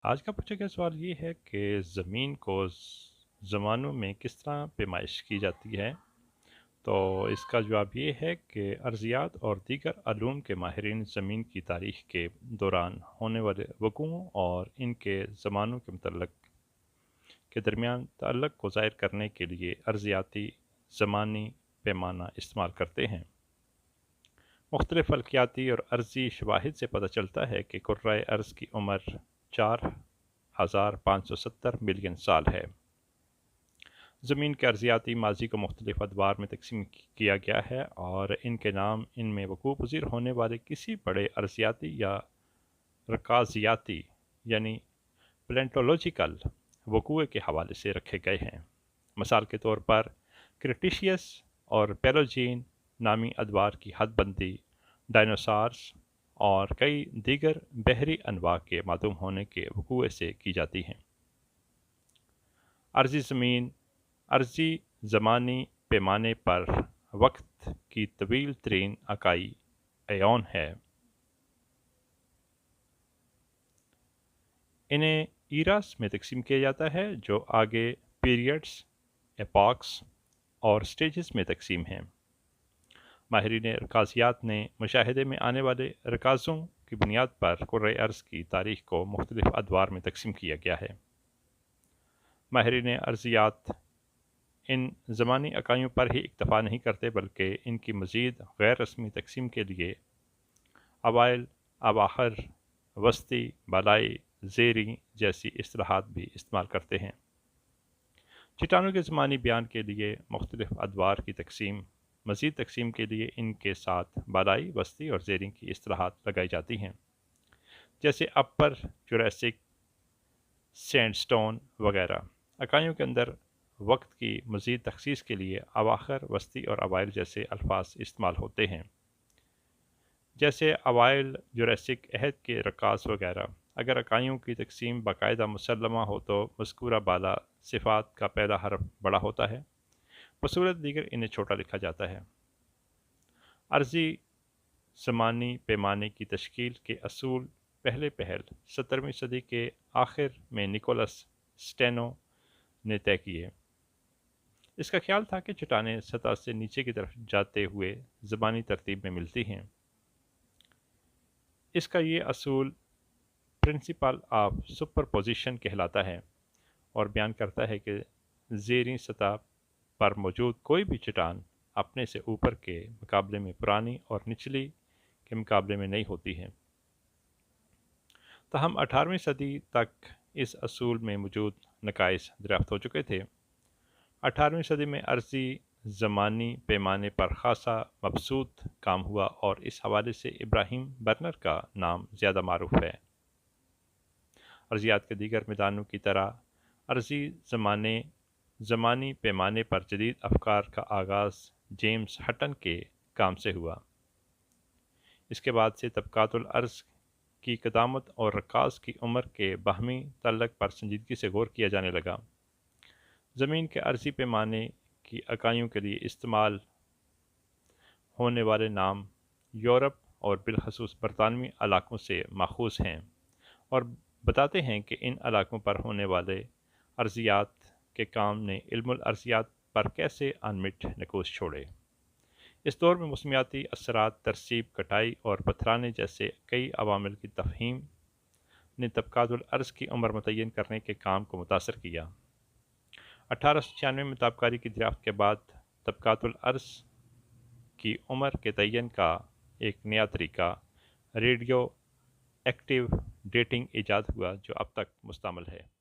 آج کا پوچھا گیا سوال یہ ہے کہ زمین کو زمانوں میں کس طرح پیمائش کی جاتی ہے؟ تو اس کا جواب یہ ہے کہ ارضیات اور دیگر علوم کے ماہرین زمین کی تاریخ کے دوران ہونے والے وقوعوں اور ان کے زمانوں کے درمیان تعلق کو ظاہر کرنے کے لیے ارضیاتی زمانی پیمانہ استعمال کرتے ہیں۔ مختلف فلکیاتی اور ارضی شواہد سے پتہ چلتا ہے کہ کرۂ ارض کی عمر 4570 ملین سال ہے۔ زمین کے ارضیاتی ماضی کو مختلف ادوار میں تقسیم کیا گیا ہے اور ان کے نام ان میں وقوع پذیر ہونے والے کسی بڑے ارضیاتی یا رکازیاتی یعنی پلینٹولوجیکل وقوع کے حوالے سے رکھے گئے ہیں۔ مثال کے طور پر کریٹیشیس اور پیلوجین نامی ادوار کی حد بندی ڈائنوسارز اور کئی دیگر بحری انواع کے معدوم ہونے کے وقوع سے کی جاتی ہیں۔ عرضی زمانی پیمانے پر وقت کی طویل ترین اکائی ایون ہے۔ انہیں ایراس میں تقسیم کیا جاتا ہے جو آگے پیریڈز، ایپاکس اور سٹیجز میں تقسیم ہیں۔ ماہرین رکازیات نے مشاہدے میں آنے والے رکازوں کی بنیاد پر کرۂ ارض کی تاریخ کو مختلف ادوار میں تقسیم کیا گیا ہے۔ ماہرین ارضیات ان زمانی اکائیوں پر ہی اکتفا نہیں کرتے بلکہ ان کی مزید غیر رسمی تقسیم کے لیے اوائل، اواخر، وسطی، بالائی، زیریں جیسی اصطلاحات بھی استعمال کرتے ہیں۔ چٹانوں کے زمانی بیان کے لیے مختلف ادوار کی مزید تقسیم کے لیے ان کے ساتھ بالائی، وسطی اور زیریں کی اصطلاحات لگائی جاتی ہیں، جیسے اپر جوریسک، سینڈ سٹون وغیرہ۔ اکائیوں کے اندر وقت کی مزید تخصیص کے لیے اواخر، وسطی اور اوائل جیسے الفاظ استعمال ہوتے ہیں، جیسے اوائل جوریسک عہد کے رکاز وغیرہ۔ اگر اکائیوں کی تقسیم باقاعدہ مسلمہ ہو تو مذکورہ بالا صفات کا پہلا حرف بڑا ہوتا ہے، بصورت دیگر انہیں چھوٹا لکھا جاتا ہے۔ عرضی زمانی پیمانے کی تشکیل کے اصول پہل 17ویں صدی کے آخر میں نکولس سٹینو نے طے کیے۔ اس کا خیال تھا کہ چٹانیں سطح سے نیچے کی طرف جاتے ہوئے زمانی ترتیب میں ملتی ہیں۔ اس کا یہ اصول پرنسپل آف سپرپوزیشن کہلاتا ہے اور بیان کرتا ہے کہ زیریں سطح پر موجود کوئی بھی چٹان اپنے سے اوپر کے مقابلے میں پرانی اور نچلی کے مقابلے میں نئی ہوتی ہے۔ تاہم 18ویں صدی تک اس اصول میں موجود نقائص دریافت ہو چکے تھے۔ 18ویں صدی میں عرضی زمانی پیمانے پر خاصا مبسوط کام ہوا اور اس حوالے سے ابراہیم برنر کا نام زیادہ معروف ہے۔ ارضیات کے دیگر میدانوں کی طرح عرضی زمانی پیمانے پر جدید افکار کا آغاز جیمز ہٹن کے کام سے ہوا۔ اس کے بعد سے طبقات الارض کی قدامت اور رکاز کی عمر کے باہمی تعلق پر سنجیدگی سے غور کیا جانے لگا۔ زمین کے عرضی پیمانے کی اکائیوں کے لیے استعمال ہونے والے نام یورپ اور بالخصوص برطانوی علاقوں سے ماخوذ ہیں اور بتاتے ہیں کہ ان علاقوں پر ہونے والے ارضیات کے کام نے علم الارضیات پر کیسے انمٹ نقوش چھوڑے۔ اس دور میں موسمیاتی اثرات، ترسیب، کٹائی اور پتھرانے جیسے کئی عوامل کی تفہیم نے طبقات الارض کی عمر متعین کرنے کے کام کو متاثر کیا۔ 1896 میں تابکاری کی دریافت کے بعد طبقات الارض کی عمر کے تعین کا ایک نیا طریقہ ریڈیو ایکٹیو ڈیٹنگ ایجاد ہوا جو اب تک مستعمل ہے۔